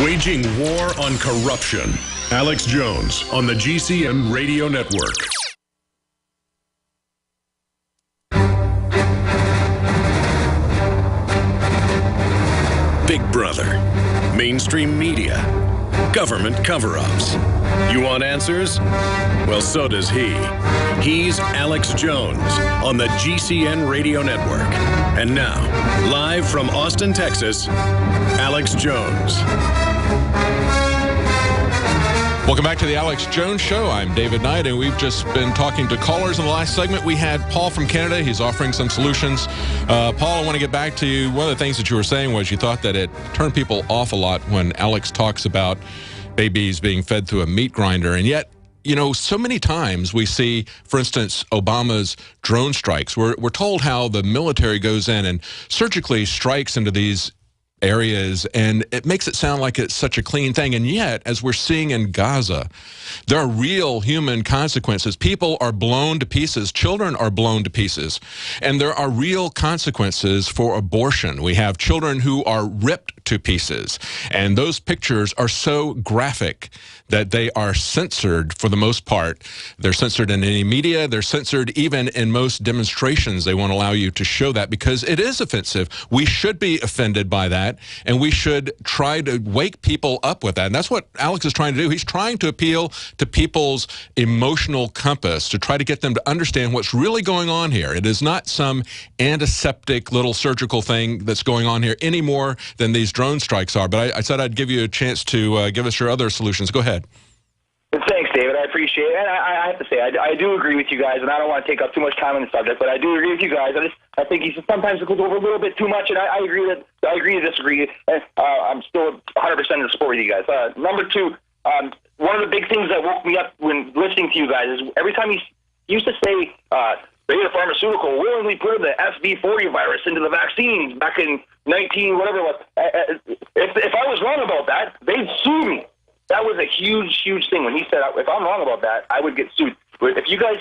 Waging war on corruption. Alex Jones on the GCN Radio Network. Big Brother, mainstream media, government cover-ups. You want answers? Well, so does he. He's Alex Jones on the GCN Radio Network. And now, live from Austin, Texas, Alex Jones. Welcome back to the Alex Jones Show. I'm David Knight, and we've just been talking to callers. In the last segment, we had Paul from Canada. He's offering some solutions. Paul, I want to get back to you. One of the things that you were saying was you thought that it turned people off a lot when Alex talks about babies being fed through a meat grinder. And yet, you know, so many times we see, for instance, Obama's drone strikes. We're told how the military goes in and surgically strikes into these areas, and it makes it sound like it's such a clean thing. And yet, as we're seeing in Gaza, there are real human consequences. People are blown to pieces. Children are blown to pieces. And there are real consequences for abortion. We have children who are ripped to pieces. And those pictures are so graphic that they are censored for the most part. They're censored in any media. They're censored even in most demonstrations. They won't allow you to show that because it is offensive. We should be offended by that, and we should try to wake people up with that. And that's what Alex is trying to do. He's trying to appeal to people's emotional compass to try to get them to understand what's really going on here. It is not some antiseptic little surgical thing that's going on here any more than these drone strikes are. But I said I'd give you a chance to give us your other solutions. Go ahead. Thanks, David. I appreciate it. And I have to say, I do agree with you guys, and I don't want to take up too much time on the subject, but I do agree with you guys. I think he sometimes goes over a little bit too much, and I agree to disagree. I'm still 100% in support with you guys. Number two, one of the big things that woke me up when listening to you guys is every time he used to say, Beta Pharmaceutical willingly put the SV40 virus into the vaccines back in 19 whatever it was. If I was wrong about that, they'd sue me. That was a huge, huge thing. When he said, if I'm wrong about that, I would get sued. But if you guys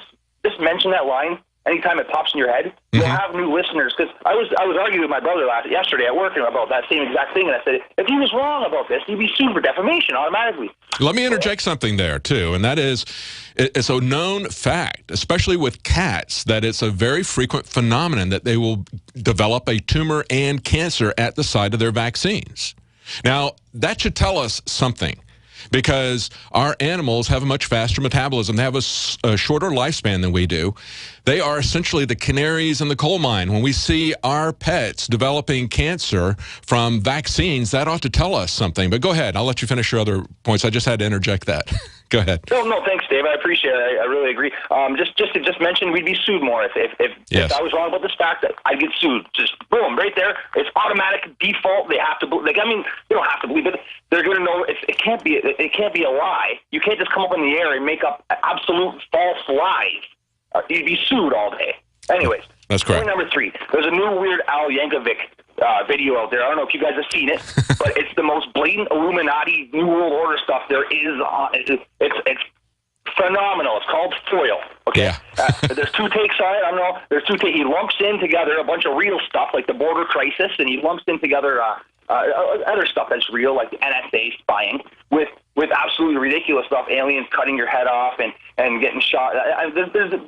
just mention that line anytime it pops in your head, you'll have new listeners. Because I was arguing with my brother yesterday at work about that same exact thing, and I said, if he was wrong about this, he'd be sued for defamation automatically. Let me interject something there, too, and that is, it's a known fact, especially with cats, that it's a very frequent phenomenon that they will develop a tumor and cancer at the site of their vaccines. Now, that should tell us something, because our animals have a much faster metabolism. They have a shorter lifespan than we do. They are essentially the canaries in the coal mine. When we see our pets developing cancer from vaccines, that ought to tell us something. But go ahead. I'll let you finish your other points. I just had to interject that. Go ahead. No, thanks, Dave. I appreciate it. I really agree. Just mention we'd be sued more if I was wrong about this fact. That I'd get sued. Just boom, right there. It's automatic default. They have to. They don't have to believe it. They're going to know it can't be. It can't be a lie. You can't just come up in the air and make up absolute false lies. You'd be sued all day. Anyways, that's correct. Point number 3. There's a new Weird Al Yankovic video out there. I don't know if you guys have seen it, but it's the most blatant Illuminati New World Order stuff there is. It's phenomenal. It's called Foil. Okay. Yeah. There's 2 takes on it. I don't know. There's 2 takes. He lumps in together a bunch of real stuff like the border crisis, and he lumps in together other stuff that's real, like the NSA spying, with absolutely ridiculous stuff, aliens cutting your head off and getting shot.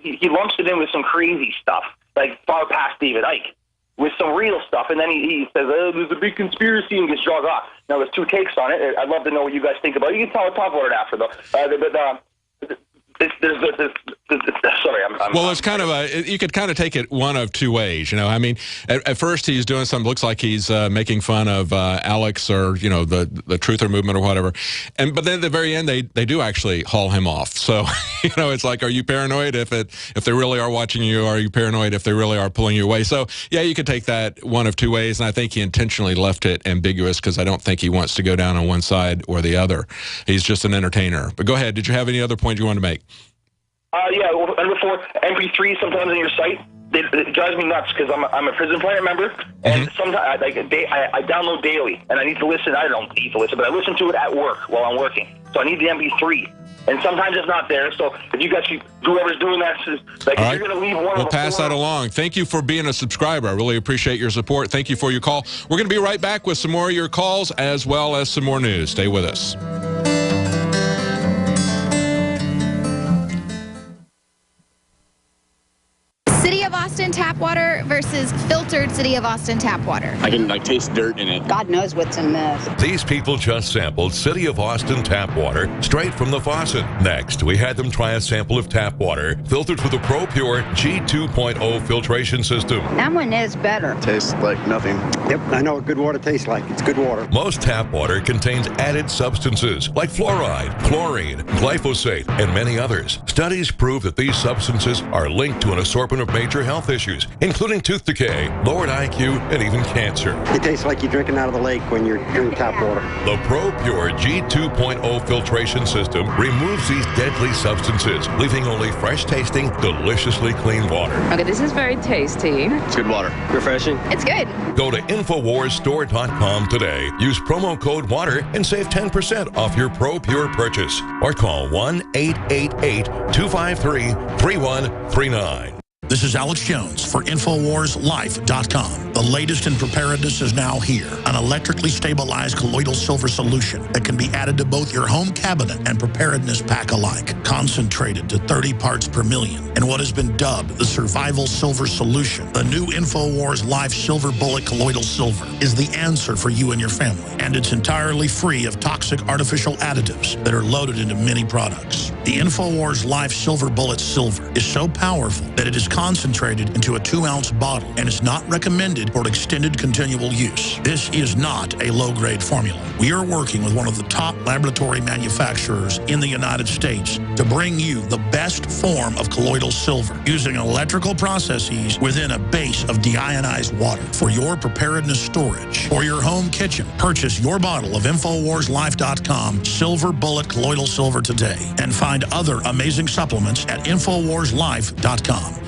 He lumps it in with some crazy stuff, like far past David Icke, with some real stuff, and then he says, there's a big conspiracy, and gets dragged off. Now, there's 2 takes on it. I'd love to know what you guys think about it. You can talk about it after, though. Sorry, well, it's kind of you could kind of take it one of 2 ways. You know, I mean, at first he's doing something, looks like he's making fun of Alex or, you know, the Truther movement or whatever. But then at the very end, they do actually haul him off. So, you know, it's like, are you paranoid if they really are watching you? Are you paranoid if they really are pulling you away? So, yeah, you could take that one of 2 ways. And I think he intentionally left it ambiguous because I don't think he wants to go down on one side or the other. He's just an entertainer. But go ahead. Did you have any other point you want to make? Yeah, number 4, MP3 sometimes on your site. it drives me nuts because I'm a Prison Planet member, and sometimes I download daily, and I need to listen. I don't need to listen, but I listen to it at work while I'm working. So I need the MP3, and sometimes it's not there. So if you guys, whoever's doing that, like if you're going to leave one, we'll pass that along. Thank you for being a subscriber. I really appreciate your support. Thank you for your call. We're going to be right back with some more of your calls as well as some more news. Stay with us. City of Austin tap water versus filtered City of Austin tap water. I can taste dirt in it. God knows what's in this. These people just sampled City of Austin tap water straight from the faucet. Next, we had them try a sample of tap water filtered with the ProPure G2.0 filtration system. That one is better. Tastes like nothing. Yep, I know what good water tastes like. It's good water. Most tap water contains added substances like fluoride, chlorine, glyphosate, and many others. Studies prove that these substances are linked to an assortment of major health issues, including tooth decay, lowered IQ, and even cancer. It tastes like you're drinking out of the lake when you're drinking tap water. The ProPure G2.0 filtration system removes these deadly substances, leaving only fresh-tasting, deliciously clean water. Okay, this is very tasty. It's good water. Refreshing. It's good. Go to InfoWarsStore.com today. Use promo code WATER and save 10% off your ProPure purchase. Or call 1-888-253-3139. This is Alex Jones for InfoWarsLife.com. The latest in preparedness is now here. An electrically stabilized colloidal silver solution that can be added to both your home cabinet and preparedness pack alike. Concentrated to 30 parts per million in what has been dubbed the survival silver solution. The new InfoWars Life Silver Bullet Colloidal Silver is the answer for you and your family. And it's entirely free of toxic artificial additives that are loaded into many products. The InfoWars Life Silver Bullet Silver is so powerful that it is concentrated into a 2-ounce bottle and is not recommended for extended continual use. This is not a low-grade formula. We are working with one of the top laboratory manufacturers in the United States to bring you the best form of colloidal silver using electrical processes within a base of deionized water for your preparedness storage or your home kitchen. Purchase your bottle of InfoWarsLife.com Silver Bullet Colloidal Silver today and find other amazing supplements at InfoWarsLife.com.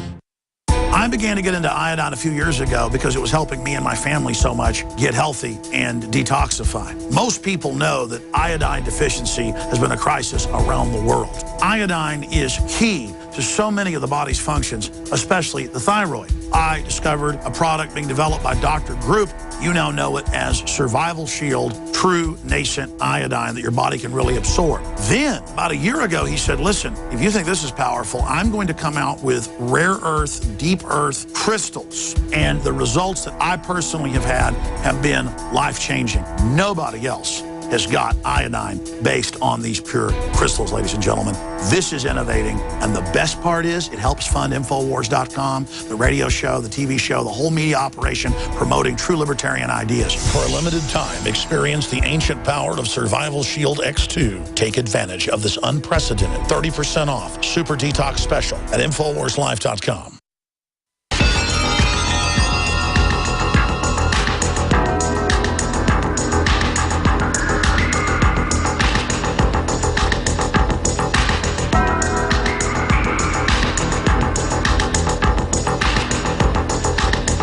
I began to get into iodine a few years ago because it was helping me and my family so much get healthy and detoxify. Most people know that iodine deficiency has been a crisis around the world. Iodine is key to so many of the body's functions, especially the thyroid. I discovered a product being developed by Dr. Group. You now know it as Survival Shield True Nascent Iodine that your body can really absorb. Then, about a year ago, he said, listen, if you think this is powerful, I'm going to come out with rare earth, deep earth crystals. And the results that I personally have had have been life-changing. Nobody else has got iodine based on these pure crystals, ladies and gentlemen. This is innovating, and the best part is it helps fund Infowars.com, the radio show, the TV show, the whole media operation promoting true libertarian ideas. For a limited time, experience the ancient power of Survival Shield X2. Take advantage of this unprecedented 30% off Super Detox Special at InfoWarsLife.com.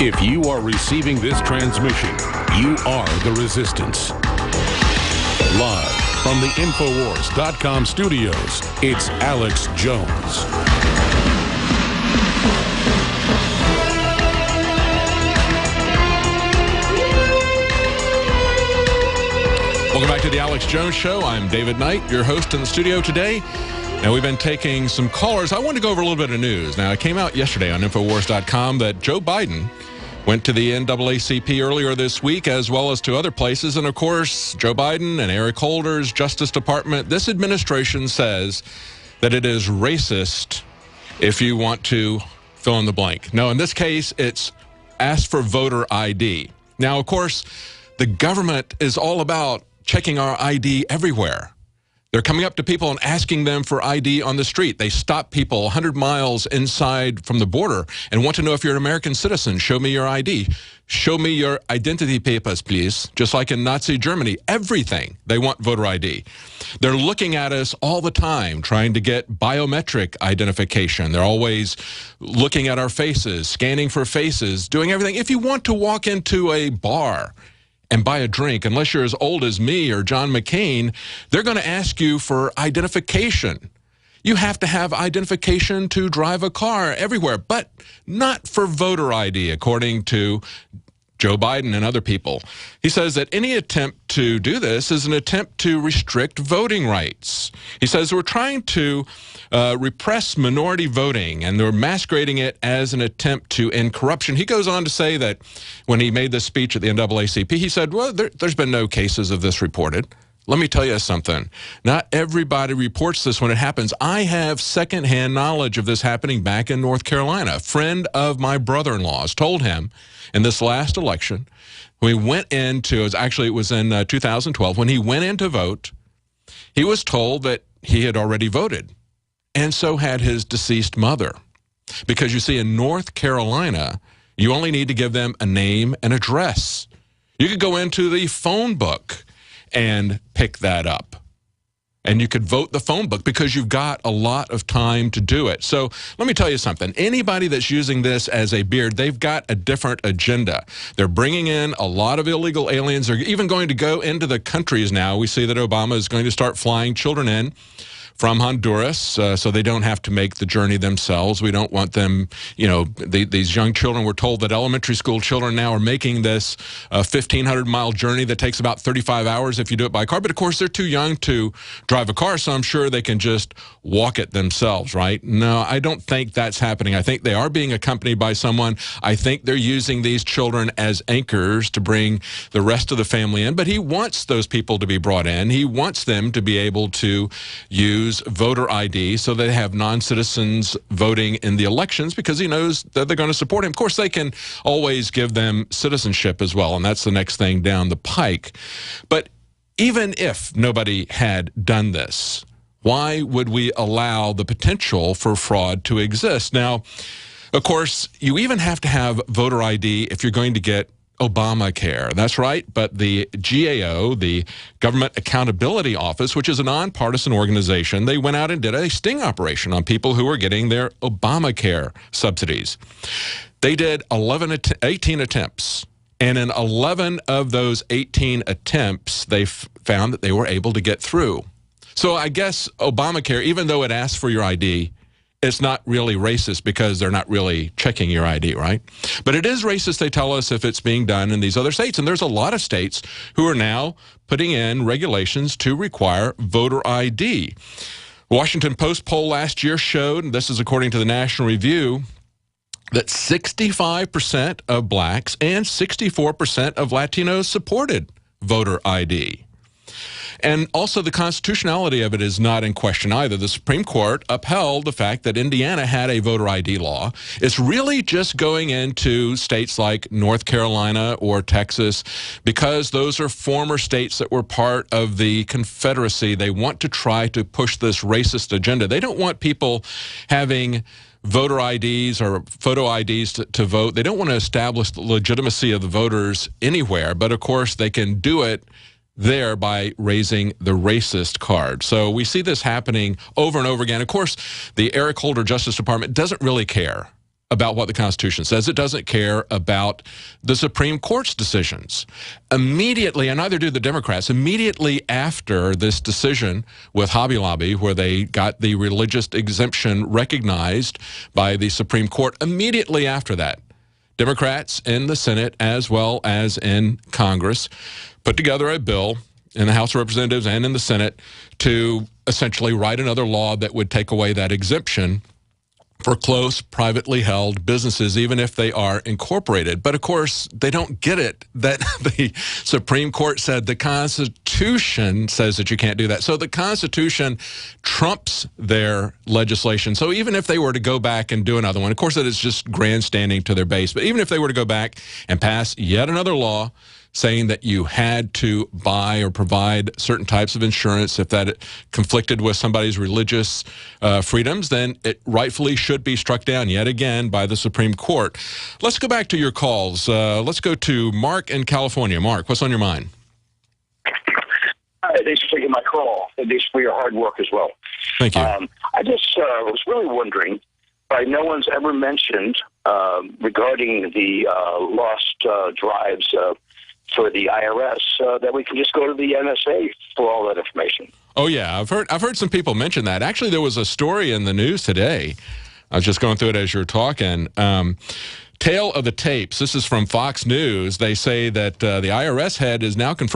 If you are receiving this transmission, you are the resistance. Live from the Infowars.com studios, it's Alex Jones. Welcome back to the Alex Jones Show. I'm David Knight, your host in the studio today. Now, we've been taking some callers. I want to go over a little bit of news. Now, it came out yesterday on Infowars.com that Joe Biden went to the NAACP earlier this week, as well as to other places. And, of course, Joe Biden and Eric Holder's Justice Department, this administration says that it is racist if you want to fill in the blank. No, in this case, it's ask for voter ID. Now, of course, the government is all about checking our ID everywhere. They're coming up to people and asking them for ID on the street. They stop people 100 miles inside from the border and want to know if you're an American citizen. Show me your ID. Show me your identity papers, please. Just like in Nazi Germany, everything. They want voter ID. They're looking at us all the time, trying to get biometric identification. They're always looking at our faces, scanning for faces, doing everything. If you want to walk into a bar and buy a drink, unless you're as old as me or John McCain, they're going to ask you for identification. You have to have identification to drive a car everywhere, but not for voter ID, according to Joe Biden and other people. He says that any attempt to do this is an attempt to restrict voting rights. He says we're trying to repress minority voting, and they're masquerading it as an attempt to end corruption. He goes on to say that when he made this speech at the NAACP, he said, well, there's been no cases of this reported. Let me tell you something. Not everybody reports this when it happens. I have secondhand knowledge of this happening back in North Carolina. A friend of my brother-in-law's told him in this last election, when he went into, it was in 2012, when he went in to vote, he was told that he had already voted, and so had his deceased mother. Because you see, in North Carolina, you only need to give them a name and address. You could go into the phone book and pick that up. And you could vote the phone book because you've got a lot of time to do it. So let me tell you something. Anybody that's using this as a beard, they've got a different agenda. They're bringing in a lot of illegal aliens. They're even going to go into the countries now. We see that Obama is going to start flying children in from Honduras, so they don't have to make the journey themselves. We don't want them, these young children, we're told that elementary school children now are making this 1,500-mile journey that takes about 35 hours if you do it by car. But, of course, they're too young to drive a car, so I'm sure they can just walk it themselves, right? No, I don't think that's happening. I think they are being accompanied by someone. I think they're using these children as anchors to bring the rest of the family in. But he wants those people to be brought in. He wants them to be able to use voter ID so they have non-citizens voting in the elections because he knows that they're going to support him. Of course, they can always give them citizenship as well, and that's the next thing down the pike. But even if nobody had done this, why would we allow the potential for fraud to exist? Now, of course, you even have to have voter ID if you're going to get Obamacare. That's right, but the GAO, the Government Accountability Office, which is a nonpartisan organization, they went out and did a sting operation on people who were getting their Obamacare subsidies. They did 18 attempts, and in 11 of those 18 attempts, they found that they were able to get through. So I guess Obamacare, even though it asks for your ID, it's not really racist because they're not really checking your ID, right? But it is racist, they tell us, if it's being done in these other states. And there's a lot of states who are now putting in regulations to require voter ID. Washington Post poll last year showed, and this is according to the National Review, that 65% of blacks and 64% of Latinos supported voter ID. And also the constitutionality of it is not in question either. The Supreme Court upheld the fact that Indiana had a voter ID law. It's really just going into states like North Carolina or Texas because those are former states that were part of the Confederacy. They want to try to push this racist agenda. They don't want people having voter IDs or photo IDs to vote. They don't want to establish the legitimacy of the voters anywhere, but of course they can do it there by raising the racist card. So we see this happening over and over again. Of course, the Eric Holder Justice Department doesn't really care about what the Constitution says. It doesn't care about the Supreme Court's decisions. Immediately, and neither do the Democrats, immediately after this decision with Hobby Lobby, where they got the religious exemption recognized by the Supreme Court, immediately after that, Democrats in the Senate as well as in Congress put together a bill in the House of Representatives and in the Senate to essentially write another law that would take away that exemption for close, privately held businesses, even if they are incorporated. But, of course, they don't get it that the Supreme Court said the Constitution says that you can't do that. So the Constitution trumps their legislation. So even if they were to go back and do another one, of course, that is just grandstanding to their base. But even if they were to go back and pass yet another law saying that you had to buy or provide certain types of insurance if that conflicted with somebody's religious freedoms, then it rightfully should be struck down yet again by the Supreme Court. Let's go back to your calls. Let's go to Mark in California. Mark, what's on your mind? Hi, thanks for taking my call, and thanks for your hard work as well. Thank you. I just was really wondering why no one's ever mentioned regarding the lost drives for the IRS that we can just go to the NSA for all that information. Oh yeah, I've heard some people mention that. Actually, there was a story in the news today. I was just going through it as you're talking. Tale of the tapes. This is from Fox News. They say that the IRS head is now confirmed